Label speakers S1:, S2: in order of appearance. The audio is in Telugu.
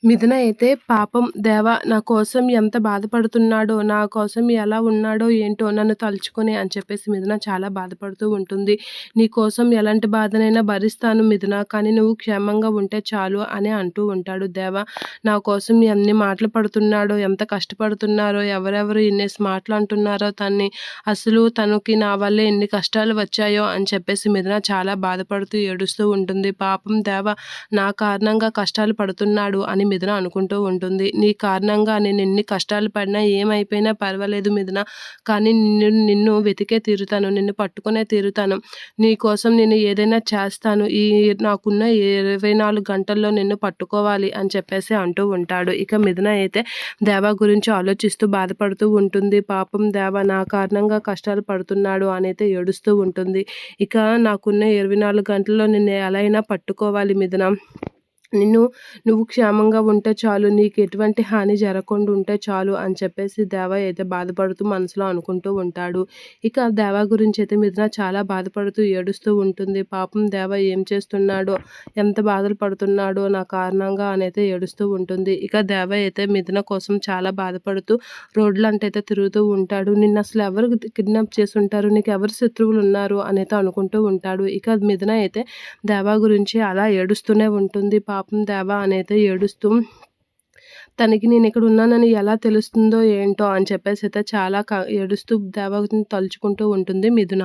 S1: మిథున అయితే పాపం దేవా! నా కోసం ఎంత బాధపడుతున్నాడో, నా కోసం ఎలా ఉన్నాడో ఏంటో నన్ను తలుచుకొని అని చెప్పేసి మిథున చాలా బాధపడుతూ ఉంటుంది. నీ కోసం ఎలాంటి బాధనైనా భరిస్తాను మిథున. కానీ నువ్వు క్షేమంగా ఉంటే చాలు అని అంటూ ఉంటాడు. దేవ నా కోసం ఎన్ని మాటలు పడుతున్నాడో, ఎంత కష్టపడుతున్నారో, ఎవరెవరు ఎన్నేసి మాటలు అంటున్నారో తన్ని, అసలు తనకి నా వల్లే ఎన్ని కష్టాలు వచ్చాయో అని చెప్పేసి మిథున చాలా బాధపడుతూ ఏడుస్తూ ఉంటుంది. పాపం దేవ నా కారణంగా కష్టాలు పడుతున్నాడు అని మిథున అనుకుంటూ ఉంటుంది. నీ కారణంగా నేను ఎన్ని కష్టాలు పడినా ఏమైపోయినా పర్వాలేదు మిథున, కానీ నిన్ను వెతికే తీరుతాను, నిన్ను పట్టుకునే తీరుతాను. నీ కోసం నేను ఏదైనా చేస్తాను. నాకున్న 24 గంటల్లో నిన్ను పట్టుకోవాలి అని చెప్పేసి అంటూ ఉంటాడు. ఇక మిథున అయితే దేవ గురించి ఆలోచిస్తూ బాధపడుతూ ఉంటుంది. పాపం దేవ నా కారణంగా కష్టాలు పడుతున్నాడు అనైతే ఏడుస్తూ ఉంటుంది. ఇక నాకున్న 24 గంటల్లో నిన్ను ఎలా అయినా పట్టుకోవాలి మిథున. నువ్వు క్షేమంగా ఉంటే చాలు, నీకు ఎటువంటి హాని జరగకుండా ఉంటే చాలు అని చెప్పేసి దేవ అయితే బాధపడుతూ మనసులో అనుకుంటూ ఉంటాడు. ఇక దేవ గురించి అయితే మిథున చాలా బాధపడుతూ ఏడుస్తూ ఉంటుంది. పాపం దేవ ఏం చేస్తున్నాడో, ఎంత బాధలు పడుతున్నాడో నా కారణంగా అనైతే ఏడుస్తూ ఉంటుంది. ఇక దేవ అయితే మిథున కోసం చాలా బాధపడుతూ రోడ్లంటైతే తిరుగుతూ ఉంటాడు. నిన్ను అసలు ఎవరు కిడ్నాప్ చేసి ఉంటారు, నీకు ఎవరు శత్రువులు ఉన్నారు అనైతే అనుకుంటూ ఉంటాడు. ఇక మిథున అయితే దేవ గురించి అలా ఏడుస్తూనే ఉంటుంది. పాపం దేవ అనైతే ఏడుస్తూ తనకి నేను ఇక్కడ ఉన్నానని ఎలా తెలుస్తుందో ఏంటో అని చెప్పేసి అయితే చాలా ఏడుస్తూ దేవని తలుచుకుంటూ ఉంటుంది మిథున.